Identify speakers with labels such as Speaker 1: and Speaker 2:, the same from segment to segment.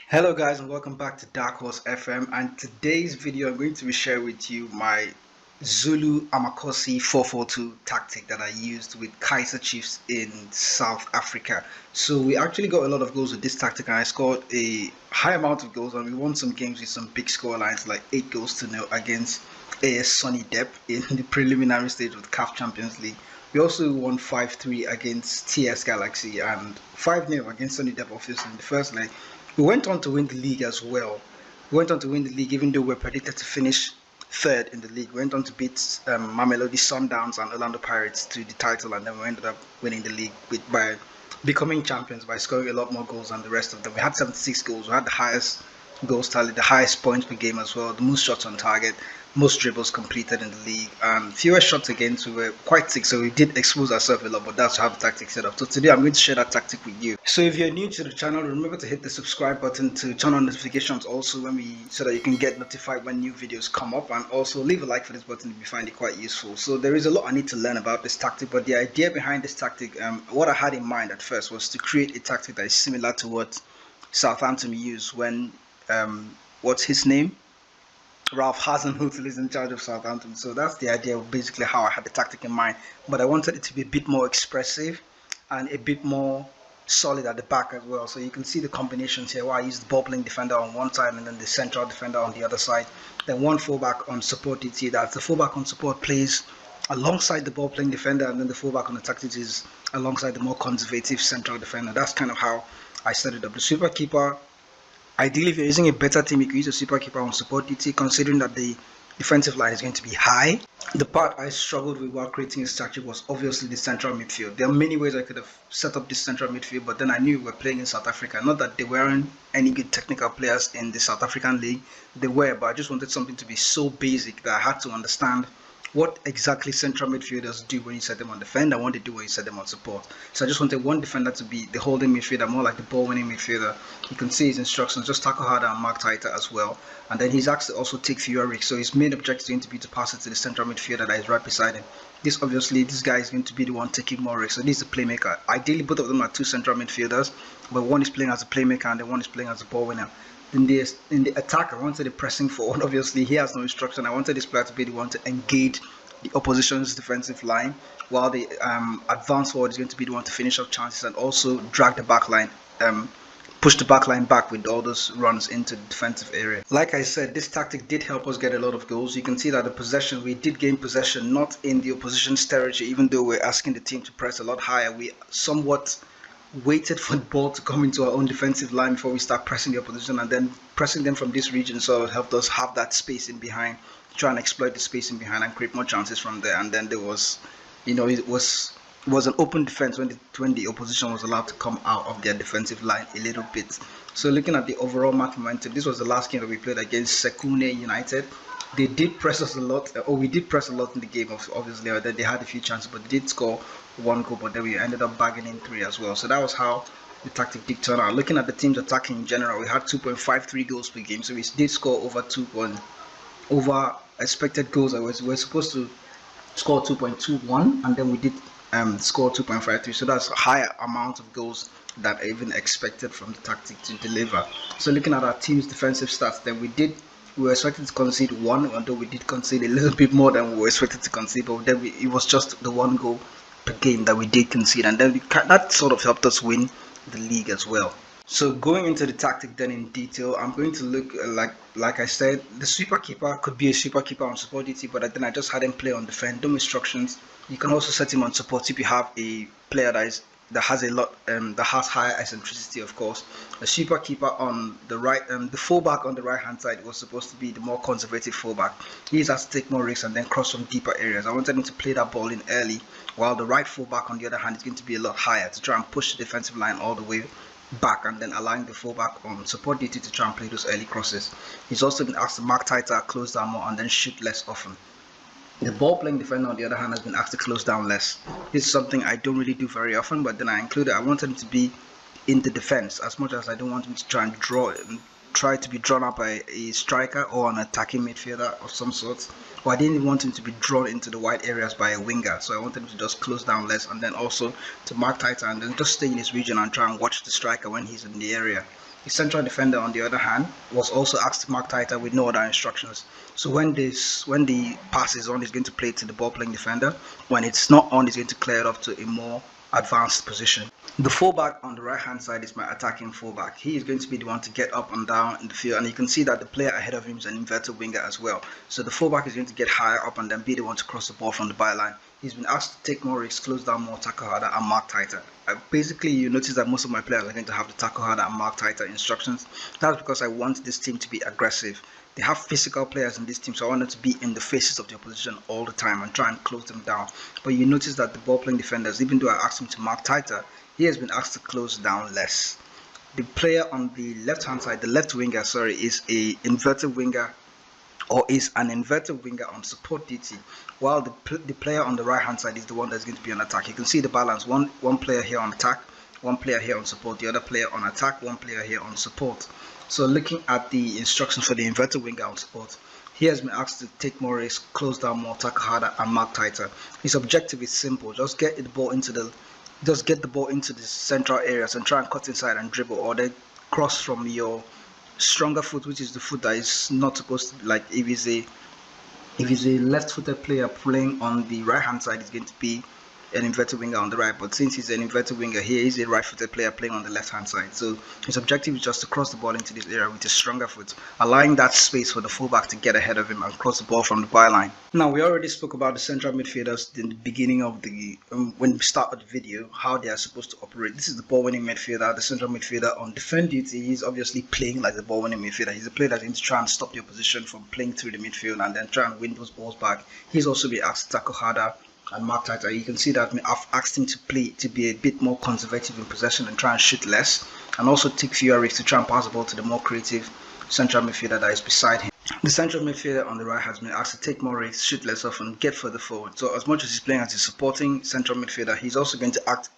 Speaker 1: Hello guys and welcome back to DarkHorse FM, and today's video I'm going to be sharing with you my Zulu Amakhosi 442 tactic that I used with Kaizer Chiefs in South Africa. So we actually got a lot of goals with this tactic and I scored a high amount of goals, and we won some games with some big score lines like 8 goals to 0 against AS Sunny Dep in the preliminary stage of the CAF Champions League. We also won 5-3 against TS Galaxy and 5-0 against Sunny Dep obviously in the first leg. We went on to win the league as well. We went on to win the league even though we were predicted to finish third in the league. We went on to beat Mamelodi Sundowns and Orlando Pirates to the title, and then we ended up winning the league by becoming champions by scoring a lot more goals than the rest of them. We had 76 goals. We had the highest goals tally, the highest points per game as well, the most shots on target, most dribbles completed in the league, and fewer shots against. We were quite sick, so we did expose ourselves a lot, but that's how the tactic set up. So today I'm going to share that tactic with you. So if you're new to the channel, remember to hit the subscribe button to turn on notifications also so that you can get notified when new videos come up, and also leave a like for this button if you find it quite useful. So there is a lot I need to learn about this tactic, but the idea behind this tactic, what I had in mind at first was to create a tactic that is similar to what Southampton used when what's his name? Ralph Hasenhuttl is in charge of Southampton. So that's the idea of basically how I had the tactic in mind. But I wanted it to be a bit more expressive and a bit more solid at the back as well. So you can see the combinations here where I used the ball playing defender on one side and then the central defender on the other side. Then one fullback on support DT. That's the fullback on support plays alongside the ball playing defender, and then the fullback on the tactics is alongside the more conservative central defender. That's kind of how I set it up. The super keeper, ideally, if you're using a better team, you can use a super keeper on support DT, considering that the defensive line is going to be high. The part I struggled with while creating this tactic was obviously the central midfield. There are many ways I could have set up this central midfield, but then I knew we were playing in South Africa. Not that there weren't any good technical players in the South African league, they were, but I just wanted something to be so basic that I had to understand what exactly central midfielders do when you set them on defend and what they do when you set them on support. So I just wanted one defender to be the holding midfielder, more like the ball winning midfielder. You can see his instructions, just tackle harder and mark tighter as well. And then he's asked to also take fewer risks. So his main objective is going to be to pass it to the central midfielder that is right beside him. This guy is going to be the one taking more risks. So this is the playmaker. Ideally, both of them are two central midfielders, but one is playing as a playmaker and the one is playing as a ball winner. In the attack, I wanted the pressing forward. Obviously, he has no instruction. I wanted this player to be the one to engage the opposition's defensive line, while the advance forward is going to be the one to finish up chances and also drag the back line, push the back line back with all those runs into the defensive area. Like I said, this tactic did help us get a lot of goals. You can see that the possession, we did gain possession not in the opposition's territory, even though we're asking the team to press a lot higher. We somewhat waited for the ball to come into our own defensive line before we start pressing the opposition, and then pressing them from this region sort of helped us have that space in behind, try and exploit the space in behind and create more chances from there. And then there was, it was an open defense when the opposition was allowed to come out of their defensive line a little bit. So looking at the overall match momentum, this was the last game that we played against Sekune United. They did press us a lot, or we did press a lot in the game, obviously. They had a few chances, but they did score one goal, but then we ended up bagging in 3 as well. So that was how the tactic did turn out. Looking at the teams attacking in general, we had 2.53 goals per game, so we did score over expected goals. We were supposed to score 2.21, and then we did score 2.53, so that's a higher amount of goals that I even expected from the tactic to deliver. So looking at our team's defensive stats, then we were expected to concede 1, although we did concede a little bit more than we were expected to concede, but then it was just the 1 goal per game that we did concede, and then that sort of helped us win the league as well. So going into the tactic then in detail, I'm going to look like I said, the sweeper keeper could be a sweeper keeper on support DT, but then I just had him play on defend, no instructions. You can also set him on support if you have a player that has a lot that has higher eccentricity, of course. The sweeper keeper on the right, the fullback on the right hand side was supposed to be the more conservative fullback. He has to take more risks and then cross from deeper areas. I wanted him to play that ball in early, while the right fullback on the other hand is going to be a lot higher to try and push the defensive line all the way back, and then allowing the fullback on support DT to try and play those early crosses. He's also been asked to mark tighter, close down more, and then shoot less often. The ball playing defender on the other hand has been asked to close down less. This is something I don't really do very often, but then I wanted him to be in the defense as much as I don't want him to try to be drawn up by a striker or an attacking midfielder of some sort. But I didn't want him to be drawn into the wide areas by a winger, so I wanted him to just close down less, and then also to mark tighter and then just stay in his region and try and watch the striker when he's in the area. The central defender, on the other hand, was also asked to mark tighter with no other instructions. So when the pass is on, he's going to play to the ball playing defender. When it's not on, he's going to clear it up to a more advanced position. The fullback on the right hand side is my attacking fullback. He is going to be the one to get up and down in the field, and you can see that the player ahead of him is an inverted winger as well. So the fullback is going to get higher up and then be the one to cross the ball from the byline. He's been asked to take more risks, close down more, tackle harder, and mark tighter. Basically, you notice that most of my players are going to have the tackle harder and mark tighter instructions. That's because I want this team to be aggressive. They have physical players in this team, so I want them to be in the faces of the opposition all the time and try and close them down. But you notice that the ball playing defenders, even though I asked him to mark tighter, he has been asked to close down less. The player on the left hand side, the left winger, is an inverted winger on support duty, while the player on the right hand side is the one that's going to be on attack. You can see the balance: one player here on attack, one player here on support, the other player on attack, one player here on support. So looking at the instructions for the inverted winger on support, he has been asked to take more risks, close down more, tackle harder, and mark tighter. His objective is simple: just get the ball into the central areas and try and cut inside and dribble, or then cross from your stronger foot, which is the foot that is not supposed to be, like if he's a left-footed player playing on the right hand side, it's going to be an inverted winger on the right, but since he's an inverted winger here, he's a right-footed player playing on the left-hand side. So his objective is just to cross the ball into this area with his stronger foot, allowing that space for the fullback to get ahead of him and cross the ball from the byline. Now, we already spoke about the central midfielders in the beginning of the when we started the video, how they are supposed to operate. This is the ball-winning midfielder, the central midfielder on defend duty. He's obviously playing like the ball-winning midfielder. He's a player that's going to try and stop the opposition from playing through the midfield and then try and win those balls back. He's also been asked to tackle harder and mark tighter. You can see that I've asked him to be a bit more conservative in possession and try and shoot less, and also take fewer risks to try and pass the ball to the more creative central midfielder that is beside him. The central midfielder on the right has been asked to take more risks, shoot less often, get further forward. So as much as he's playing as a supporting central midfielder, he's also going to act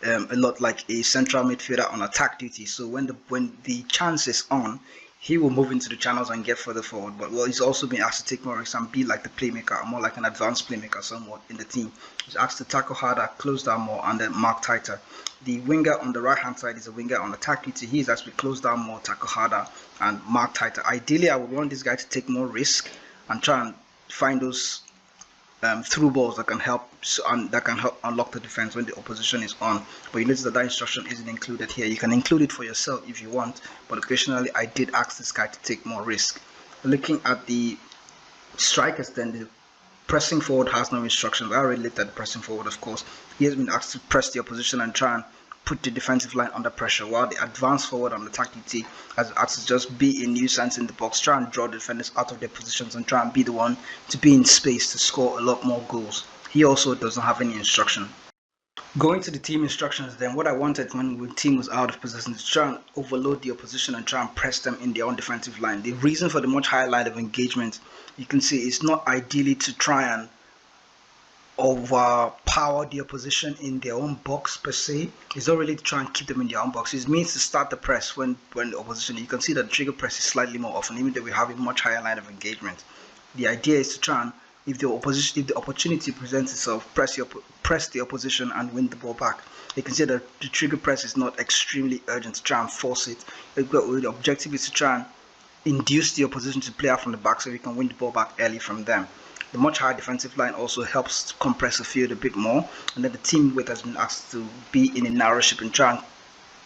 Speaker 1: a lot like a central midfielder on attack duty. So when the chance is on, he will move into the channels and get further forward. But he's also been asked to take more risks and be like the playmaker, more like an advanced playmaker somewhat in the team. He's asked to tackle harder, close down more, and then mark tighter. The winger on the right hand side is a winger on attack duty. He's asked to close down more, tackle harder, and mark tighter. Ideally, I would want this guy to take more risk and try and find those through balls that can help unlock the defense when the opposition is on. But you notice that instruction isn't included here. You can include it for yourself if you want, but occasionally I did ask this guy to take more risk. Looking at the strikers, then the pressing forward has no instructions. I already looked at the pressing forward, of course. He has been asked to press the opposition and try and put the defensive line under pressure, while the advanced forward on the attack duty has asked to just be a nuisance in the box, try and draw the defenders out of their positions and try and be the one to be in space to score a lot more goals. He also doesn't have any instruction. Going to the team instructions, then what I wanted when the team was out of possession is to try and overload the opposition and try and press them in their own defensive line. The reason for the much higher line of engagement, you can see, it's not ideally to try and overpower the opposition in their own box per se. It's not really to try and keep them in their own box. It means to start the press when the opposition, you can see that the trigger press is slightly more often, even though we have a much higher line of engagement. The idea is to try and, if the opportunity presents itself, press the opposition and win the ball back. You can see that the trigger press is not extremely urgent to try and force it. The objective is to try and induce the opposition to play out from the back so we can win the ball back early from them. The much higher defensive line also helps to compress the field a bit more, and then the team weight has been asked to be in a narrow shape and try and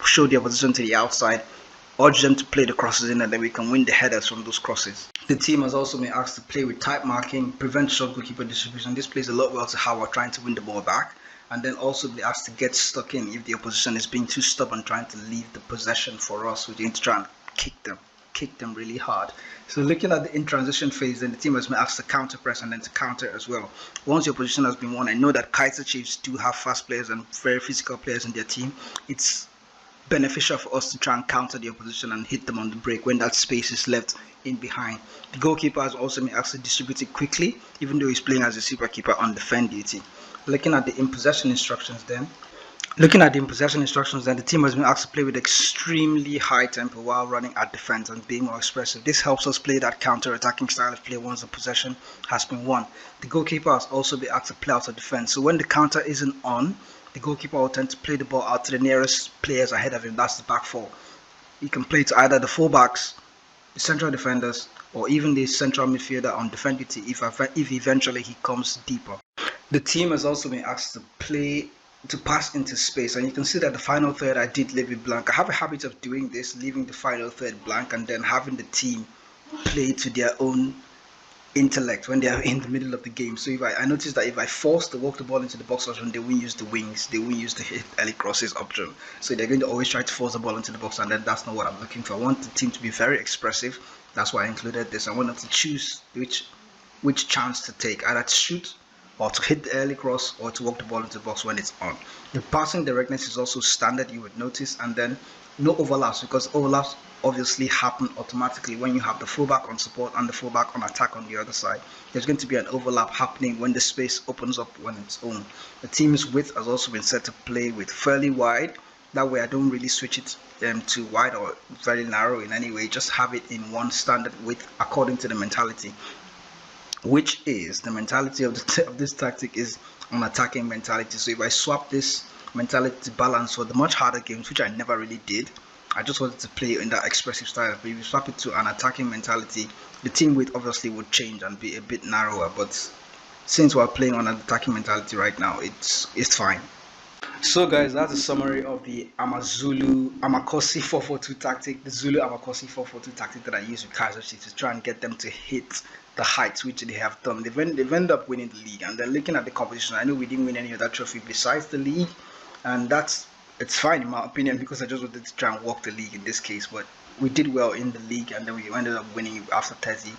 Speaker 1: show the opposition to the outside, urge them to play the crosses in, and then we can win the headers from those crosses. The team has also been asked to play with tight marking, prevent short goalkeeper distribution. This plays a lot well to how we're trying to win the ball back, and then also be asked to get stuck in if the opposition is being too stubborn trying to leave the possession for us. We're going to try and kick them really hard. So looking at the in transition phase, then the team has been asked to counter press and then to counter as well. Once your position has been won, I know that Kaizer Chiefs do have fast players and very physical players in their team. It's beneficial for us to try and counter the opposition and hit them on the break when that space is left in behind. The goalkeeper has also been asked to distribute it quickly, even though he's playing as a super keeper on defend duty. Looking at the in possession instructions, then the team has been asked to play with extremely high tempo while running at defense and being more expressive. This helps us play that counter-attacking style of play once the possession has been won. The goalkeeper has also been asked to play out of defense. So when the counter isn't on, the goalkeeper will tend to play the ball out to the nearest players ahead of him. That's the back four. You can play to either the fullbacks, the central defenders, or even the central midfielder on defendity if eventually he comes deeper. The team has also been asked to pass into space, and you can see that the final third I did leave it blank. I have a habit of doing this, leaving the final third blank and then having the team play to their own intellect when they are in the middle of the game. So if I notice that if I force to walk the ball into the box option, they won't use the wings, they won't use the hit early crosses option. So they're going to always try to force the ball into the box, and then that's not what I'm looking for. I want the team to be very expressive. That's why I included this. I want them to choose which chance to take, either to shoot or to hit the early cross or to walk the ball into the box when it's on. The passing directness is also standard, you would notice, and then no overlaps, because overlaps obviously happen automatically when you have the fullback on support and the fullback on attack on the other side. There's going to be an overlap happening when the space opens up when it's on. The team's width has also been set to play with fairly wide. That way I don't really switch it to wide or very narrow in any way. Just have it in one standard width according to the mentality, which is the mentality of this tactic is an attacking mentality. So if I swap this mentality to balance for the much harder games, which I never really did, I just wanted to play in that expressive style. But if you swap it to an attacking mentality, the team width obviously would change and be a bit narrower. But since we're playing on an attacking mentality right now, it's fine. So guys, that's a summary of the Zulu Amakhosi 442 tactic, the Zulu Amakhosi 442 tactic that I use with Kaizer Chiefs to try and get them to hit the heights which they have done. They've ended up winning the league, and then looking at the competition, I know we didn't win any other trophy besides the league, and it's fine in my opinion, because I just wanted to try and walk the league in this case. But we did well in the league, and then we ended up winning after 30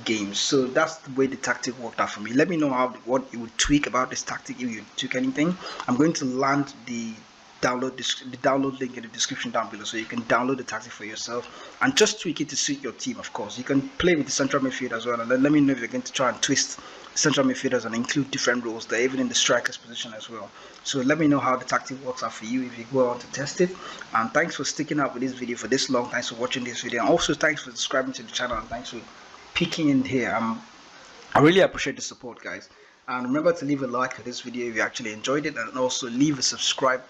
Speaker 1: games. So that's the way the tactic worked out for me. Let me know what you would tweak about this tactic, if you tweak anything. I'm going to land the download link in the description down below, so you can download the tactic for yourself and just tweak it to suit your team. Of course, you can play with the central midfield as well, and then let me know if you're going to try and twist central midfielders and include different roles there, even in the striker's position as well. So let me know how the tactic works out for you if you go on to test it. And thanks for sticking out with this video for this long. Thanks for watching this video, and also thanks for subscribing to the channel, and thanks for peeking in here. I really appreciate the support, guys. And remember to leave a like for this video if you actually enjoyed it, and also leave a subscribe.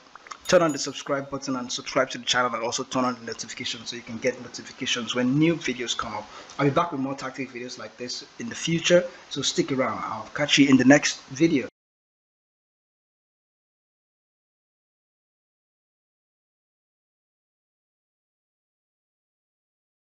Speaker 1: Turn on the subscribe button and subscribe to the channel, and also turn on the notifications so you can get notifications when new videos come up. I'll be back with more tactic videos like this in the future, so stick around. I'll catch you in the next video.